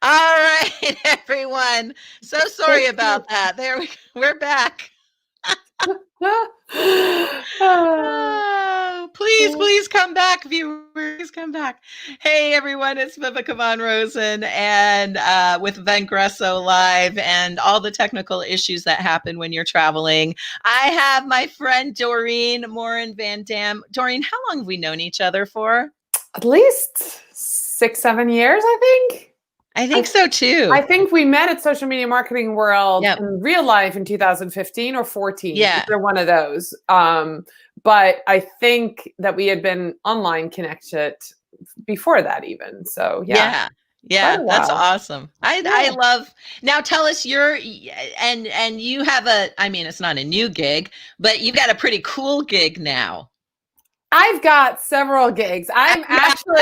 All right, everyone. So sorry about that. We're back. Oh, please come back, viewers. Please come back. Hey, everyone, it's Viveka von Rosen and with Vengreso Live and all the technical issues that happen when you're traveling. I have my friend Doreen Morin Van Dam. Doreen, how long have we known each other for? At least 6, 7 years, I think. I think so too. I think we met at Social Media Marketing World in real life in 2015 or 14. Yeah. Either one of those. But I think that we had been online connected before that even. So yeah. That's awesome. I love. Now tell us and you have it's not a new gig, but you've got a pretty cool gig now. I've got several gigs. I'm actually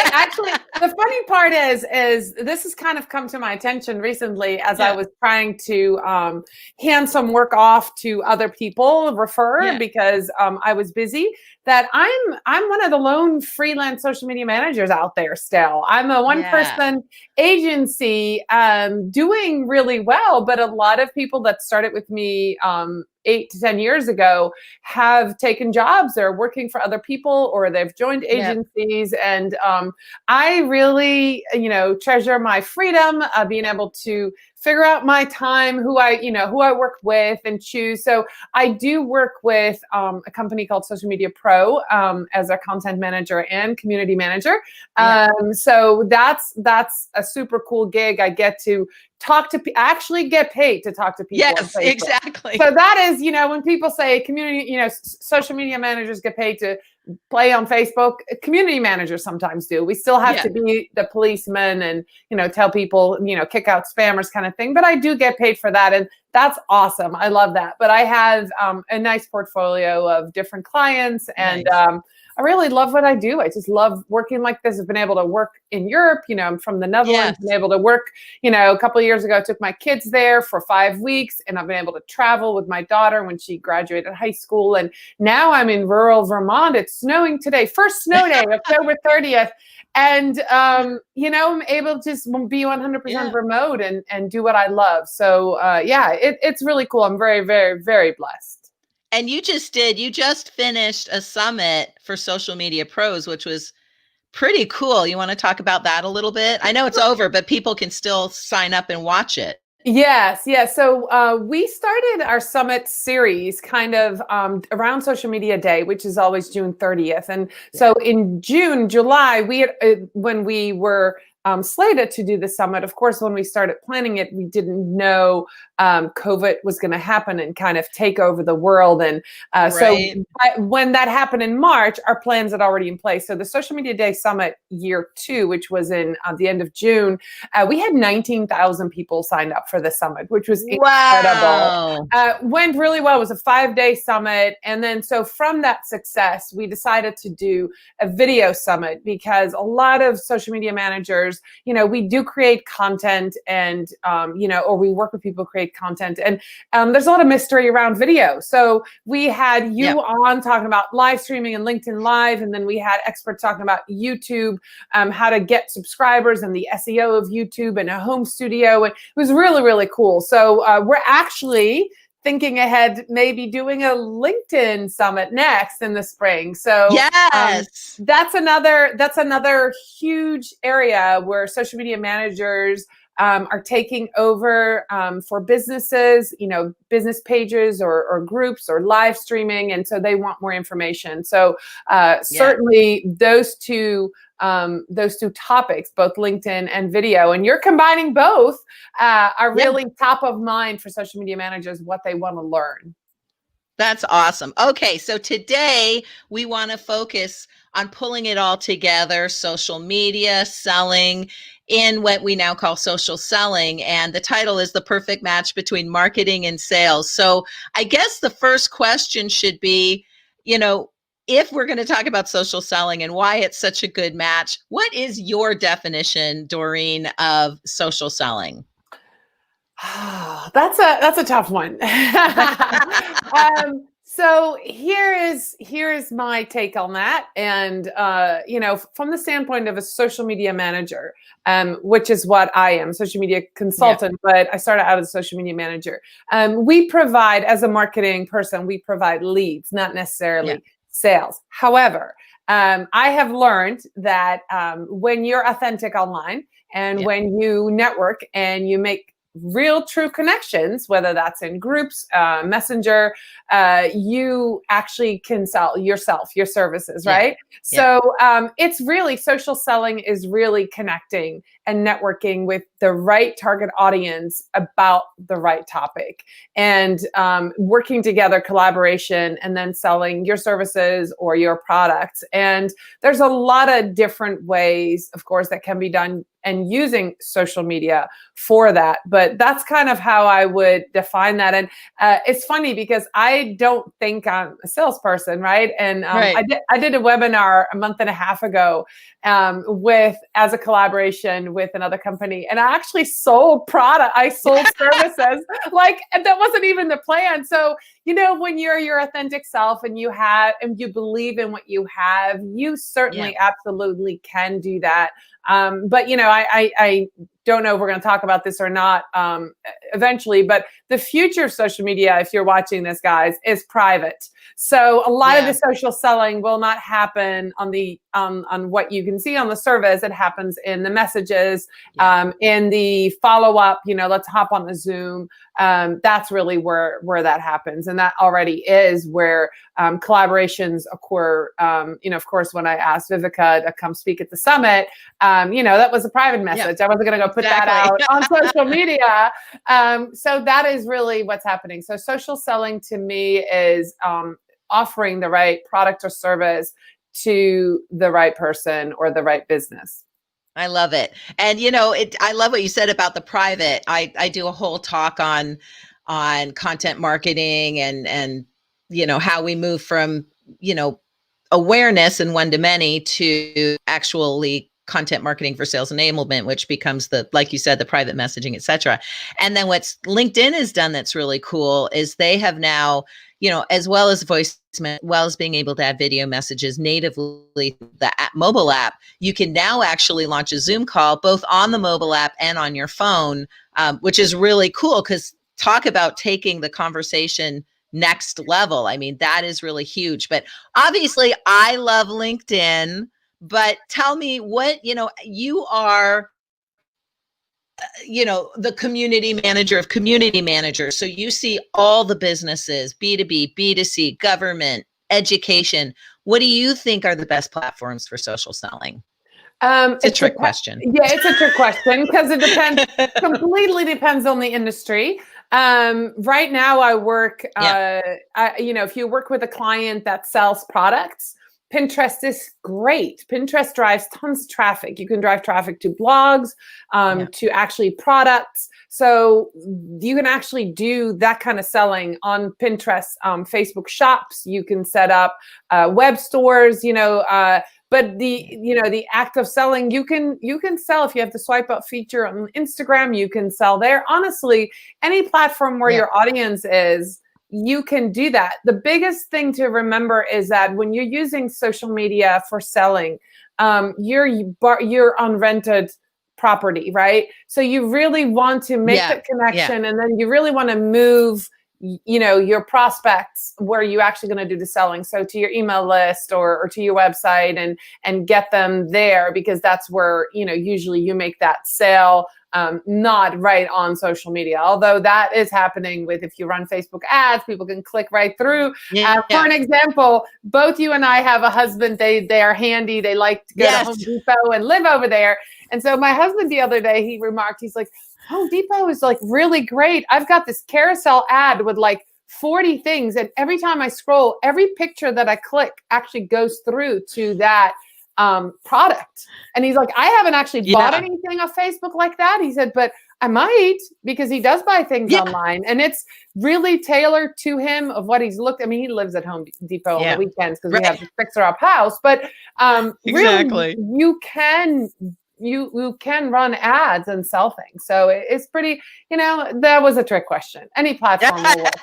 the funny part is this has kind of come to my attention recently as I was trying to hand some work off to other people, refer because I was busy, that I'm one of the lone freelance social media managers out there still. I'm a one-person agency doing really well, but a lot of people that started with me 8 to 10 years ago have taken jobs. They're working for other people or they've joined agencies. And I really, treasure my freedom, being able to figure out my time, who I work with and choose. So I do work with a company called Social Media Pro as a content manager and community manager. So that's a super cool gig. I get to talk to actually get paid to talk to people. Yes, exactly. So that is, when people say community, social media managers get paid to play on Facebook, community managers sometimes do. We still have to be the policeman and, tell people, kick out spammers kind of thing. But I do get paid for that. And that's awesome. I love that. But I have a nice portfolio of different clients and I really love what I do. I just love working like this. I've been able to work in Europe. I'm from the Netherlands. Been able to work, a couple of years ago, I took my kids there for 5 weeks and I've been able to travel with my daughter when she graduated high school. And now I'm in rural Vermont. It's snowing today. First snow day, October 30th. And, I'm able to just be 100% remote and do what I love. So, it's really cool. I'm very, very, very blessed. And you just finished a summit for Social Media Pros, which was pretty cool. You want to talk about that a little bit? I know it's over, but people can still sign up and watch it. Yes. So we started our summit series kind of around Social Media Day, which is always June 30th. And so in July, we had, when we were slated to do the summit, of course, when we started planning it, we didn't know COVID was going to happen and kind of take over the world. And so when that happened in March, our plans had already in place. So the Social Media Day Summit year 2, which was in the end of June, we had 19,000 people signed up for the summit, which was incredible. Went really well. It was a 5-day summit. And then so from that success, we decided to do a video summit because a lot of social media managers, we do create content and, or we work with people who create content. And there's a lot of mystery around video. So we had you on talking about live streaming and LinkedIn Live. And then we had experts talking about YouTube, how to get subscribers and the SEO of YouTube and a home studio. And it was really, really cool. So we're actually thinking ahead, maybe doing a LinkedIn summit next in the spring. So that's another huge area where social media managers are taking over for businesses, business pages or groups or live streaming. And so they want more information. So certainly those two topics, both LinkedIn and video, and you're combining both, are really top of mind for social media managers, what they want to learn. That's awesome. Okay, so today we want to focus on pulling it all together, social media, selling, in what we now call social selling. And the title is The Perfect Match Between Marketing and Sales. So I guess the first question should be, if we're going to talk about social selling and why it's such a good match, what is your definition, Doreen, of social selling? That's a tough one. So here is my take on that, and from the standpoint of a social media manager, which is what I am, social media consultant, but I started out as a social media manager. We provide, as a marketing person, we provide leads, not necessarily sales. However, I have learned that when you're authentic online and when you network and you make real true connections, whether that's in groups, messenger, you actually can sell yourself, your services, right? So it's really, social selling is really connecting and networking with the right target audience about the right topic, and working together, collaboration, and then selling your services or your products. And there's a lot of different ways, of course, that can be done and using social media for that. But that's kind of how I would define that. And it's funny because I don't think I'm a salesperson, right? And I did a webinar a month and a half ago as a collaboration with another company. And I actually sold product. I sold services. And that wasn't even the plan. So, when you're your authentic self and you believe in what you have, you certainly absolutely can do that. But I don't know if we're going to talk about this or not eventually, but the future of social media, if you're watching this, guys, is private. So a lot of the social selling will not happen on what you can see on the service. It happens in the messages, in the follow-up, let's hop on the Zoom. That's really where that happens. And that already is where collaborations occur. Of course, when I asked Viveka to come speak at the summit, that was a private message. I wasn't going to go put that out on social media. So that is really what's happening. So social selling to me is offering the right product or service to the right person or the right business. I love it. And, I love what you said about the private. I do a whole talk on content marketing and how we move from, awareness and one-to-many to actually content marketing for sales enablement, which becomes like you said, the private messaging, et cetera. And then what's LinkedIn has done that's really cool is they have now, as well as voice, as well as being able to add video messages natively, the mobile app, you can now actually launch a Zoom call both on the mobile app and on your phone, which is really cool because talk about taking the conversation next level. I mean, that is really huge. But obviously, I love LinkedIn. But tell me what, you are, the community manager of community managers. So you see all the businesses, B2B, B2C, government, education. What do you think are the best platforms for social selling? It's a trick question. Yeah, it's a trick question because it depends, completely depends on the industry. Right now I work, if you work with a client that sells products, Pinterest is great. Pinterest drives tons of traffic. You can drive traffic to blogs, to actually products. So you can actually do that kind of selling on Pinterest, Facebook shops. You can set up web stores, but the act of selling, you can sell if you have the swipe up feature on Instagram, you can sell there. Honestly, any platform where your audience is, you can do that. The biggest thing to remember is that when you're using social media for selling, you're on rented property, right? So you really want to make that connection, and then you really want to move your prospects where you're actually going to do the selling. So to your email list or to your website and get them there, because that's where, usually you make that sale, not right on social media. Although that is happening if you run Facebook ads, people can click right through. For an example, both you and I have a husband. They are handy. They like to go to Home Depot and live over there. And so my husband the other day, he remarked, he's like, Home Depot is really great. I've got this carousel ad with 40 things. And every time I scroll, every picture that I click actually goes through to that product. And he's like, I haven't actually bought anything off Facebook like that. He said, but I might, because he does buy things online, and it's really tailored to him of what he's looked. I mean, he lives at Home Depot on the weekends because we have to fix our up house, but really you can you can run ads and sell things. So it's pretty, that was a trick question. Any platform will work.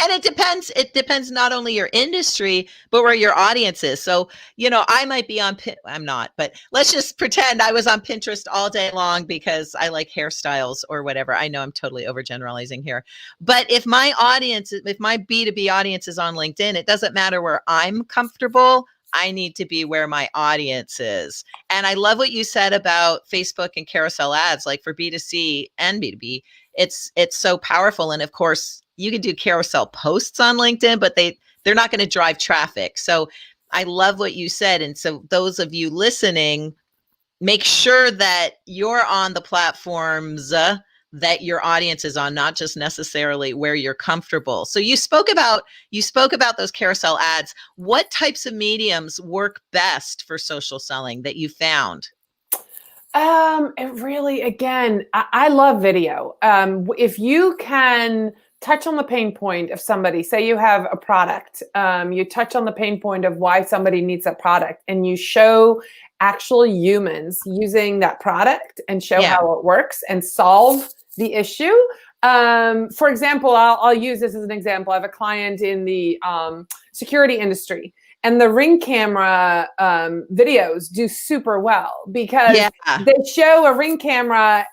And it depends not only your industry, but where your audience is. So, I might be on, I'm not, but let's just pretend I was on Pinterest all day long because I like hairstyles or whatever. I know I'm totally overgeneralizing here, but if my B2B audience is on LinkedIn, it doesn't matter where I'm comfortable. I need to be where my audience is. And I love what you said about Facebook and carousel ads, like for B2C and B2B, it's so powerful. And of course, you can do carousel posts on LinkedIn, but they're not going to drive traffic. So I love what you said. And so those of you listening, make sure that you're on the platforms that your audience is on, not just necessarily where you're comfortable. So you spoke about those carousel ads. What types of mediums work best for social selling that you found? It really, again, I love video. If you can touch on the pain point of somebody, say you have a product, you touch on the pain point of why somebody needs that product, and you show actual humans using that product and show how it works and solve the issue. For example, I'll use this as an example. I have a client in the security industry, and the Ring camera videos do super well because they show a Ring camera,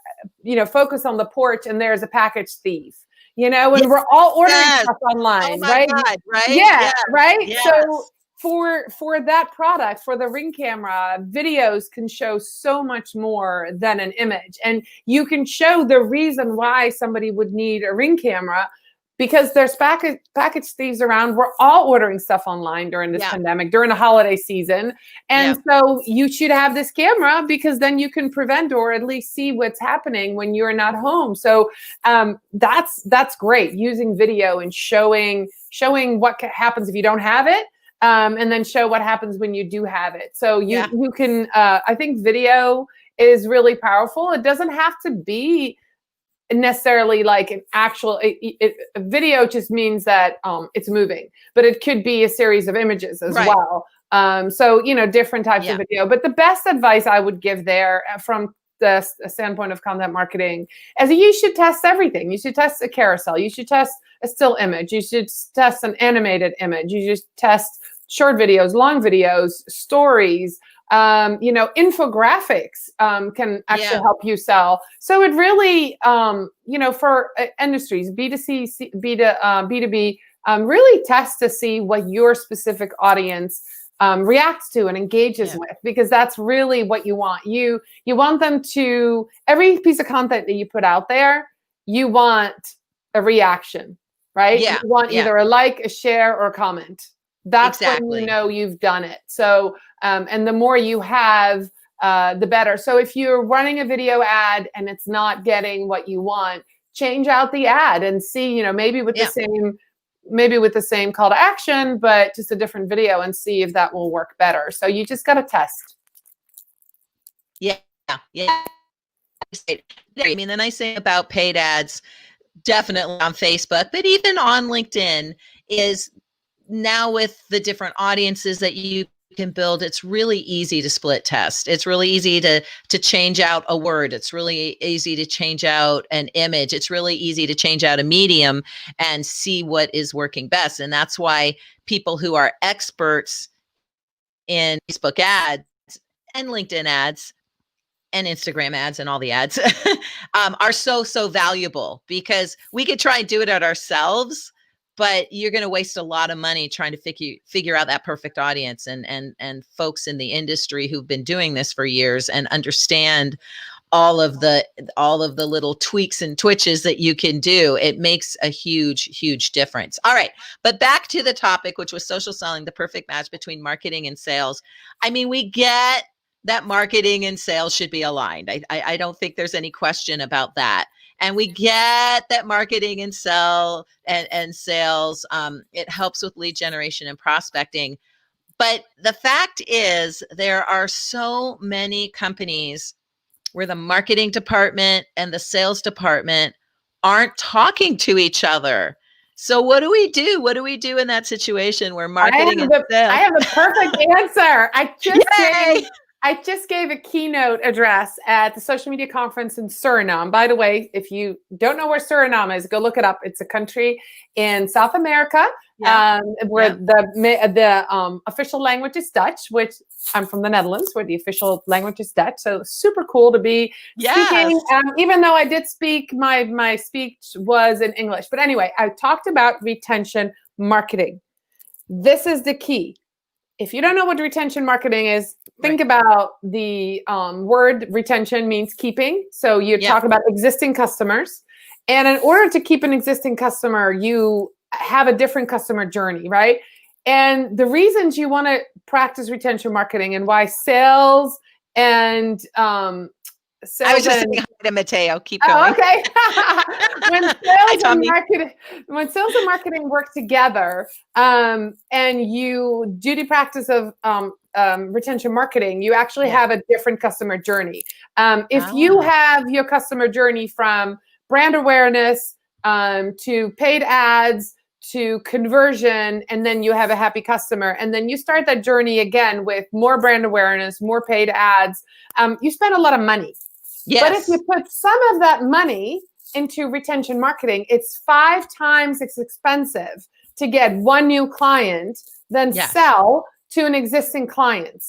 focus on the porch, and there's a package thief, and we're all ordering stuff online, right? God, right? Yeah, right. Yes. So for that product, for the Ring camera, videos can show so much more than an image, and you can show the reason why somebody would need a Ring camera. Because there's package thieves around. We're all ordering stuff online during this pandemic, during the holiday season. And so you should have this camera because then you can prevent or at least see what's happening when you're not home. So that's great, using video and showing what happens if you don't have it, and then show what happens when you do have it. So you can, I think video is really powerful. It doesn't have to be necessarily like an actual a video. Just means that it's moving, but it could be a series of images as well. So different types of video. But the best advice I would give there from the standpoint of content marketing is that you should test everything. You should test a carousel, you should test a still image, you should test an animated image, you just test short videos, long videos, stories. Infographics can actually help you sell. So it really, for industries, B2C, B2B, really test to see what your specific audience reacts to and engages with, because that's really what you want. You want them to, every piece of content that you put out there, you want a reaction, right? You want either a like, a share, or a comment. That's when you know you've done it. So, and the more you have, the better. So if you're running a video ad and it's not getting what you want, change out the ad and see, maybe with the same call to action, but just a different video, and see if that will work better. So you just got to test. Yeah. I mean, the nice thing about paid ads, definitely on Facebook, but even on LinkedIn, is now with the different audiences that you can build, it's really easy to split test. It's really easy to change out a word. It's really easy to change out an image. It's really easy to change out a medium and see what is working best. And that's why people who are experts in Facebook ads and LinkedIn ads and Instagram ads and all the ads are so valuable, because we could try and do it at ourselves, but you're going to waste a lot of money trying to figure out that perfect audience. And folks in the industry who've been doing this for years and understand all of the little tweaks and twitches that you can do, it makes a huge difference. All right, but back to the topic, which was social selling, the perfect match between marketing and sales. I mean, we get that marketing and sales should be aligned. I don't think there's any question about that. And we get that marketing and sales, it helps with lead generation and prospecting. But the fact is, there are so many companies where the marketing department and the sales department aren't talking to each other. So what do we do? What do we do in that situation where marketing and sales? I have a perfect answer. I just I just gave a keynote address at the social media conference in Suriname. By the way, if you don't know where Suriname is, go look it up. It's a country in South America where the official language is Dutch, which I'm from the Netherlands, where the official language is Dutch. So super cool to be speaking. Even though I did speak, my speech was in English. But anyway, I talked about retention marketing. This is the key. If you don't know what retention marketing is, think about the word retention means keeping. So you talk about existing customers. And in order to keep an existing customer, you have a different customer journey, right? And the reasons you want to practice retention marketing and why sales and I was just saying hi to Mateo. Keep going. Oh, okay. When sales and marketing work together, and you do the practice of retention marketing, you actually have a different customer journey. If you have your customer journey from brand awareness to paid ads to conversion, and then you have a happy customer, and then you start that journey again with more brand awareness, more paid ads, you spend a lot of money. Yes. But if you put some of that money into retention marketing, it's 5 times as expensive to get one new client than sell to an existing client.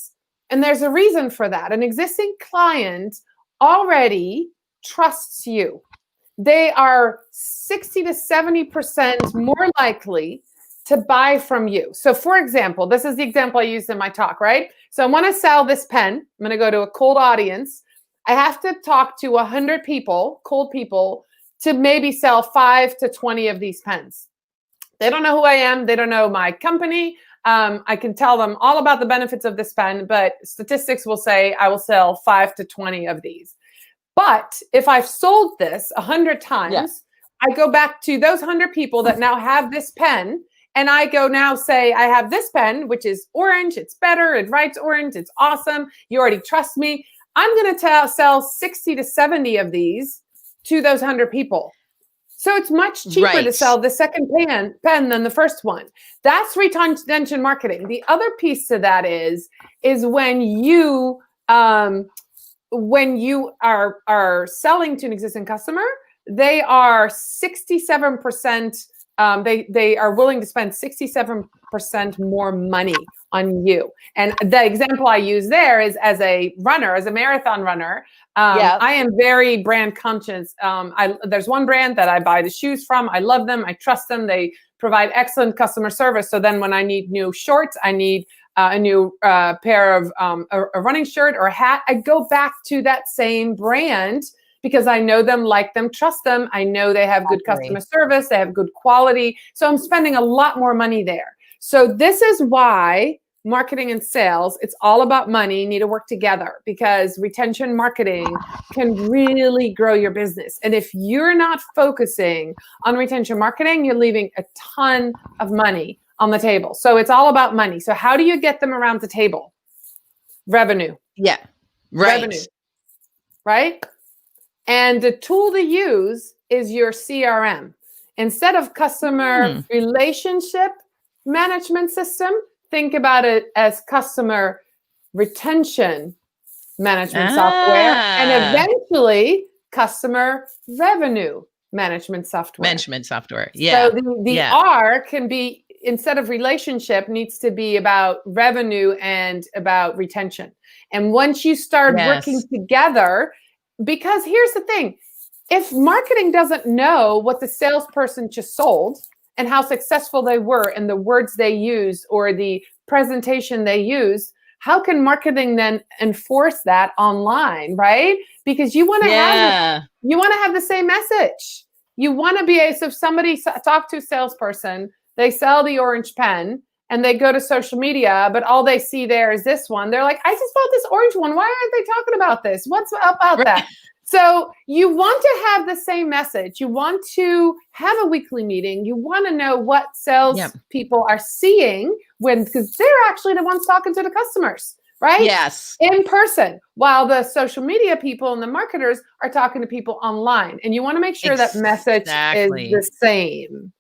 And there's a reason for that. An existing client already trusts you. They are 60 to 70% more likely to buy from you. So for example, this is the example I used in my talk, right? So I want to sell this pen. I'm going to go to a cold audience. I have to talk to 100 people, cold people, to maybe sell 5 to 20 of these pens. They don't know who I am. They don't know my company. I can tell them all about the benefits of this pen, but statistics will say I will sell 5 to 20 of these. But if I've sold this 100 times, I go back to those 100 people that now have this pen, and I go now say, I have this pen, which is orange. It's better. It writes orange. It's awesome. You already trust me. I'm going to sell 60 to 70 of these to those 100 people. So it's much cheaper to sell the second pen than the first one. That's retention marketing. The other piece to that is when you are selling to an existing customer, they are 67%. They are willing to spend 67% more money on you. And the example I use there is as a runner, as a marathon runner, I am very brand conscious. There's one brand that I buy the shoes from. I love them. I trust them. They provide excellent customer service. So then when I need new shorts, I need a new pair of a running shirt or a hat, I go back to that same brand because I know them, like them, trust them. I know they have good customer service. They have good quality. So I'm spending a lot more money there. So this is why marketing and sales, it's all about money, need to work together, because retention marketing can really grow your business. And if you're not focusing on retention marketing, you're leaving a ton of money on the table. So it's all about money. So how do you get them around the table? Revenue. Yeah. Right. Revenue. Right? And the tool to use is your CRM. Instead of customer relationship management system, think about it as customer retention management software, and eventually customer revenue management software. Yeah. So the R can be, instead of relationship, needs to be about revenue and about retention. And once you start working together, because here's the thing, if marketing doesn't know what the salesperson just sold and how successful they were and the words they used or the presentation they used, how can marketing then enforce that online, right? Because you want to have the same message. You want to be so if somebody talk to a salesperson, they sell the orange pen and they go to social media, but all they see there is this one. They're like, I just bought this orange one. Why aren't they talking about this? What's about that? So you want to have the same message. You want to have a weekly meeting. You want to know what sales people are seeing because they're actually the ones talking to the customers, right? Yes. In person, while the social media people and the marketers are talking to people online. And you want to make sure that message is the same.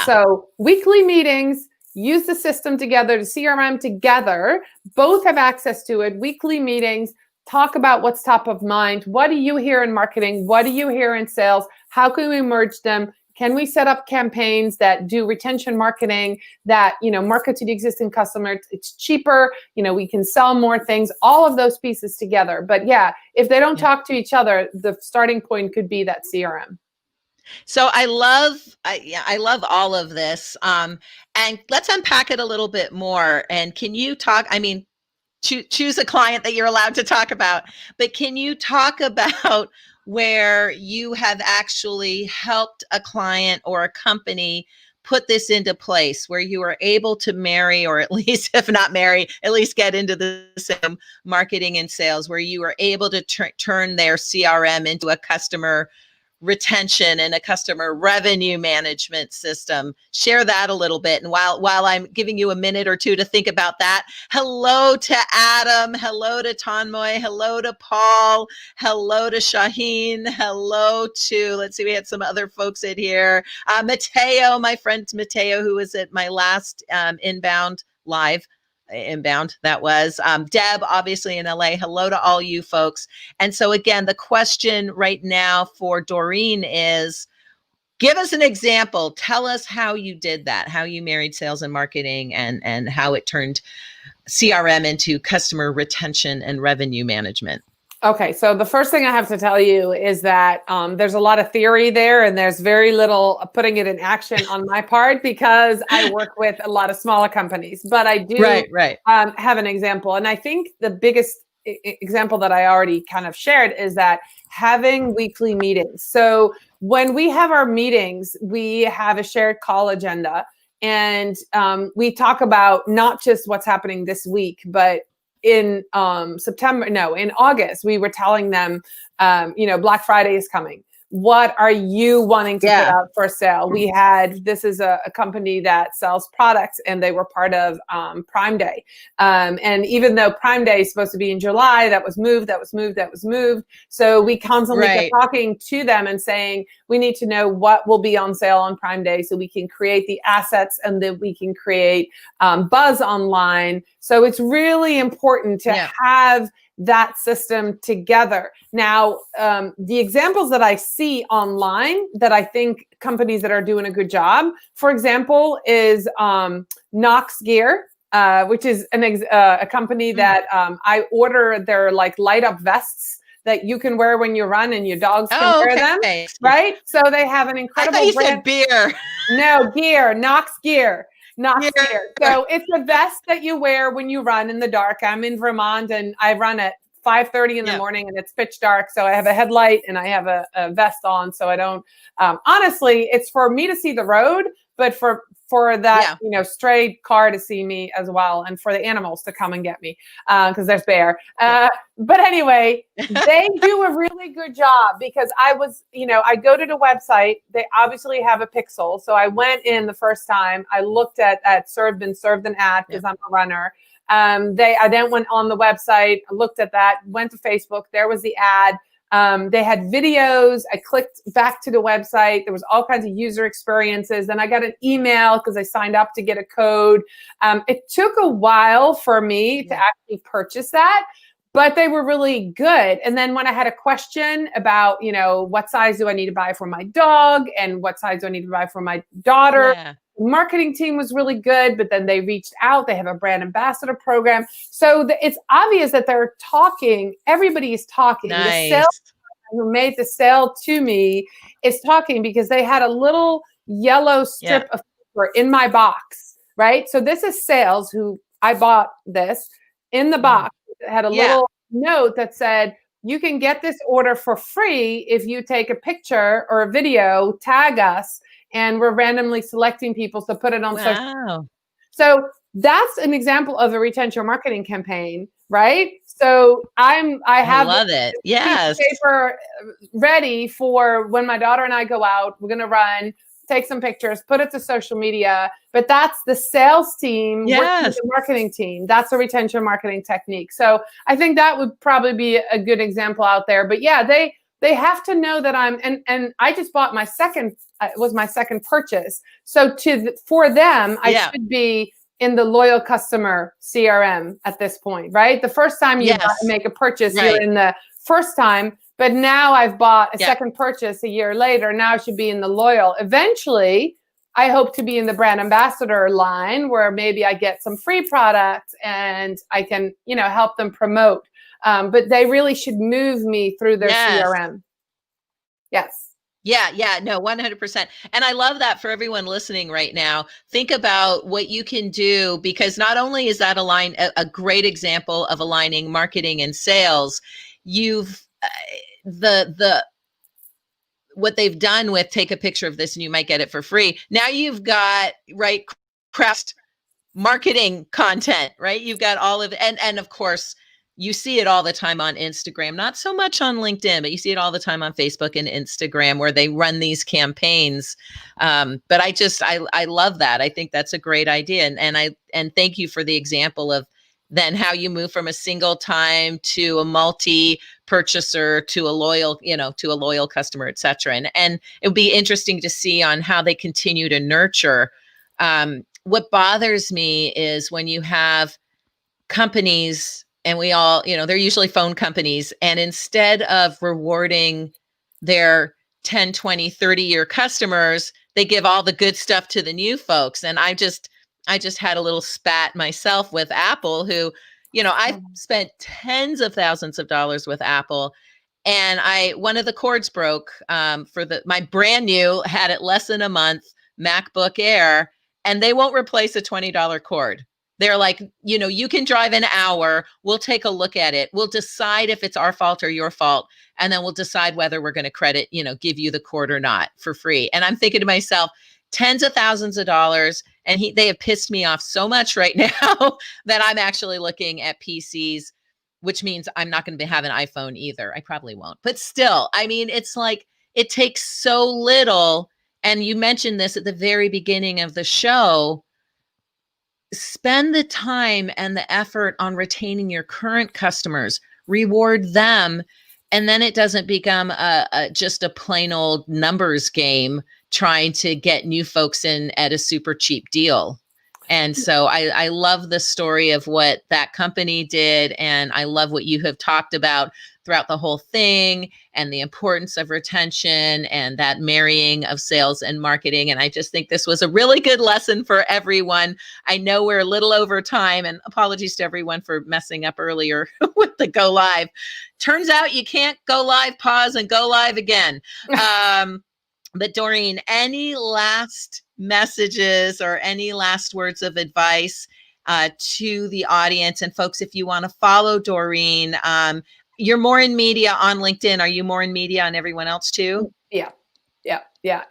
So weekly meetings, use the system together, the CRM together, both have access to it, weekly meetings, talk about what's top of mind. What do you hear in marketing? What do you hear in sales? How can we merge them? Can we set up campaigns that do retention marketing that, market to the existing customer? It's cheaper. We can sell more things, all of those pieces together. But yeah, if they don't talk to each other, the starting point could be that CRM. So I love all of this. And let's unpack it a little bit more. And can you talk, choose a client that you're allowed to talk about, but can you talk about where you have actually helped a client or a company put this into place, where you were able to marry, or at least, if not marry, at least get into the same marketing and sales, where you were able to turn their CRM into a customer retention and a customer revenue management system? Share that a little bit. And while I'm giving you a minute or two to think about that, hello to Adam, hello to Tanmoy, hello to Paul, hello to Shaheen, hello to, let's see, we had some other folks in here. Mateo, my friend Mateo, who was at my last inbound that was Deb, obviously in LA. Hello to all you folks. And so again, the question right now for Doreen is, give us an example. Tell us how you did that, how you married sales and marketing, and how it turned CRM into customer retention and revenue management. Okay, so the first thing I have to tell you is that there's a lot of theory there, and there's very little putting it in action on my part, because I work with a lot of smaller companies. But I do have an example. And I think the biggest example that I already kind of shared is that having weekly meetings. So when we have our meetings, we have a shared call agenda. And we talk about not just what's happening this week, but in August, we were telling them, Black Friday is coming. What are you wanting to put out for sale? This is a company that sells products, and they were part of Prime Day. And even though Prime Day is supposed to be in July, that was moved. So we constantly kept talking to them and saying, we need to know what will be on sale on Prime Day so we can create the assets, and then we can create buzz online. So it's really important to have that system together. Now, the examples that I see online that I think companies that are doing a good job, for example, is Knox Gear, which is a company that I order their light up vests that you can wear when you run, and your dogs can wear them, right? So they have an incredible I thought you brand. said beer. No, gear, Knox Gear. Gear. So it's a vest that you wear when you run in the dark. I'm in Vermont, and I run at 5:30 in the morning, and it's pitch dark. So I have a headlight and I have a vest on, so I don't, honestly, it's for me to see the road, but for that, stray car to see me as well, and for the animals to come and get me, because there's bear. But anyway, they do a really good job, because I go to the website. They obviously have a pixel. So I went in the first time, I looked at been served an ad, because I'm a runner. I then went on the website, looked at that, went to Facebook. There was the ad. They had videos. I clicked back to the website. There was all kinds of user experiences. Then I got an email because I signed up to get a code. It took a while for me to actually purchase that, but they were really good. And then when I had a question about, what size do I need to buy for my dog, and what size do I need to buy for my daughter, the marketing team was really good, but then they reached out. They have a brand ambassador program. So it's obvious that they're talking. Everybody is talking. Nice. The sales who made the sale to me is talking, because they had a little yellow strip of paper in my box, right? So this is sales who I bought this in the box. It had a little note that said, you can get this order for free if you take a picture or a video, tag us, and we're randomly selecting people to put it on social. So that's an example of a retention marketing campaign, right? So I love it. Yes. Paper ready for when my daughter and I go out. We're going to run, take some pictures, put it to social media. But that's the sales team working with the marketing team. That's a retention marketing technique. So I think that would probably be a good example out there. But yeah, they have to know that and I just bought my second, it was my second purchase. So for them, I should be in the loyal customer CRM at this point, right? The first time you make a purchase, you're in the first time, but now I've bought a second purchase a year later. Now I should be in the loyal. Eventually, I hope to be in the brand ambassador line where maybe I get some free products and I can, help them promote. But they really should move me through their CRM. Yes. Yeah, no, 100%. And I love that for everyone listening right now. Think about what you can do, because not only is that a great example of aligning marketing and sales, you've what they've done with take a picture of this and you might get it for free. Now you've got craft marketing content, right? You've got all of and of course you see it all the time on Instagram, not so much on LinkedIn, but you see it all the time on Facebook and Instagram where they run these campaigns. But I love that. I think that's a great idea. And thank you for the example of then how you move from a single time to a multi-purchaser to a loyal customer, et cetera. And it would be interesting to see on how they continue to nurture. What bothers me is when you have companies, and we all, they're usually phone companies, and instead of rewarding their 10, 20, 30-year customers, they give all the good stuff to the new folks. And I just had a little spat myself with Apple, who, I've spent tens of thousands of dollars with Apple, and one of the cords broke for my brand new, had it less than a month MacBook Air, and they won't replace a $20 cord. They're like, you can drive an hour. We'll take a look at it. We'll decide if it's our fault or your fault. And then we'll decide whether we're going to credit, give you the cord or not for free. And I'm thinking to myself, tens of thousands of dollars. And they have pissed me off so much right now that I'm actually looking at PCs, which means I'm not going to have an iPhone either. I probably won't. But still, I mean, it's like, it takes so little. And you mentioned this at the very beginning of the show. Spend the time and the effort on retaining your current customers, reward them, and then it doesn't become just a plain old numbers game trying to get new folks in at a super cheap deal. And so I love the story of what that company did, and I love what you have talked about throughout the whole thing, and the importance of retention and that marrying of sales and marketing. And I just think this was a really good lesson for everyone. I know we're a little over time, and apologies to everyone for messing up earlier with the go live. Turns out you can't go live, pause, and go live again. But Doreen, any last messages or any last words of advice to the audience? And folks, if you want to follow Doreen, you're more in media on LinkedIn. Are you more in media on everyone else too? Yeah.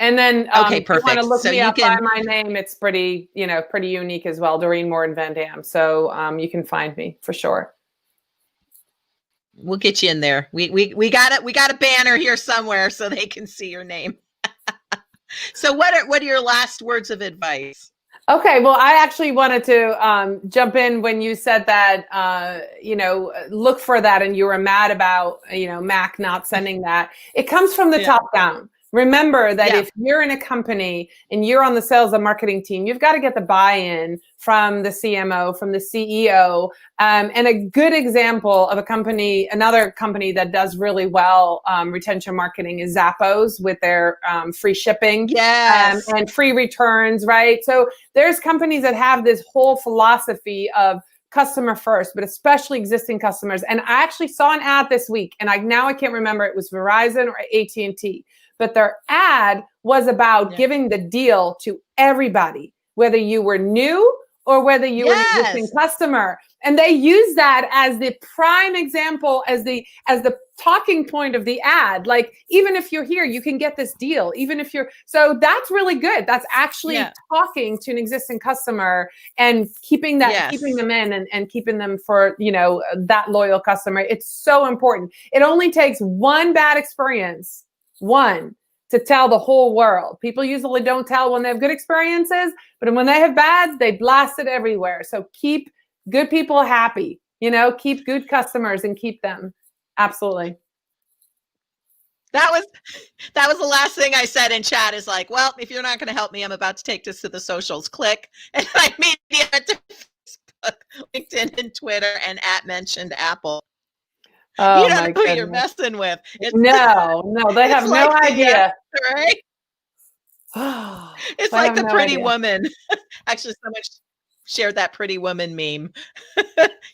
And then okay, perfect. If you want to look me up by my name, it's pretty unique as well. Doreen Moore Van Dam. So you can find me for sure. We'll get you in there. We got it. We got a banner here somewhere so they can see your name. So what are your last words of advice? Okay, well, I actually wanted to jump in when you said that, look for that, and you were mad about, Mac not sending that. It comes from the top down. Remember that if you're in a company and you're on the sales and marketing team, you've got to get the buy-in from the CMO, from the CEO. And a good example of another company that does really well retention marketing is Zappos with their free shipping and free returns, right? So there's companies that have this whole philosophy of customer first, but especially existing customers. And I actually saw an ad this week, and I can't remember, it was Verizon or AT&T. But their ad was about giving the deal to everybody, whether you were new or whether you were an existing customer. And they use that as the prime example, as the talking point of the ad. Like, even if you're here, you can get this deal. So that's really good. That's actually talking to an existing customer and keeping them in and keeping them for, that loyal customer. It's so important. It only takes one bad experience, to tell the whole world. People usually don't tell when they have good experiences, but when they have bad, they blast it everywhere. So keep good people happy, keep good customers and keep them. Absolutely. That was the last thing I said in chat is like, well, if you're not going to help me, I'm about to take this to the socials. Click. And I immediately went to Facebook, LinkedIn, and Twitter, and @mentioned Apple. Oh, You don't my know who goodness. you're messing with. No, they have no idea. Right? It's like the pretty woman. Actually, someone shared that pretty woman meme.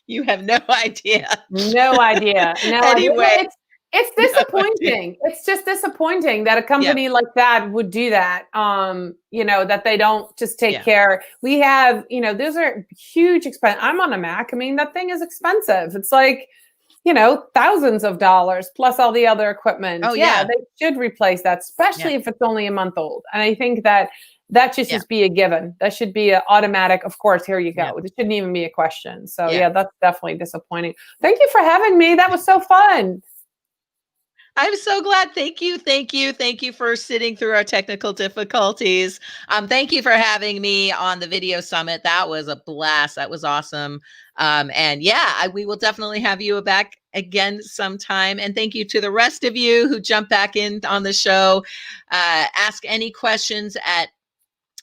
You have no idea. No idea. No Anyway. idea. It's disappointing. It's just disappointing that a company like that would do that. That they don't just take care. We have, those are huge expense. I'm on a Mac. I mean, that thing is expensive. It's like, thousands of dollars plus all the other equipment. Oh, yeah. They should replace that, especially if it's only a month old. And I think that should be a given. That should be an automatic, of course, here you go. Yeah. It shouldn't even be a question. So that's definitely disappointing. Thank you for having me. That was so fun. I'm so glad. Thank you. Thank you. Thank you for sitting through our technical difficulties. Thank you for having me on the video summit. That was a blast. That was awesome. We will definitely have you back again sometime. And thank you to the rest of you who jumped back in on the show. Ask any questions at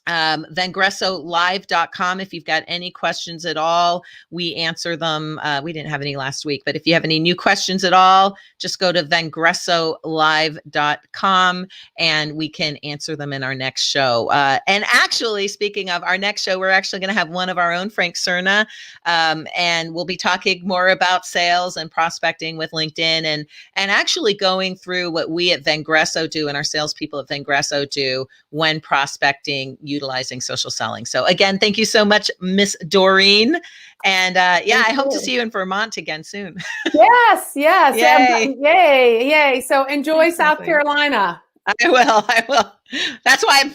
vengresolive.com. If you've got any questions at all, we answer them. We didn't have any last week, but if you have any new questions at all, just go to vengresolive.com and we can answer them in our next show. And actually, speaking of our next show, we're actually going to have one of our own, Frank Cerna, and we'll be talking more about sales and prospecting with LinkedIn and actually going through what we at Vengreso do and our salespeople at Vengreso do when prospecting utilizing social selling. So again, thank you so much, Miss Doreen. And I hope to see you in Vermont again soon. Yes. Yay. Yay. So enjoy South Carolina. I will. That's why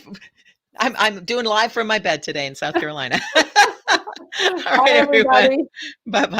I'm doing live from my bed today in South Carolina. All right, everybody. Bye-bye.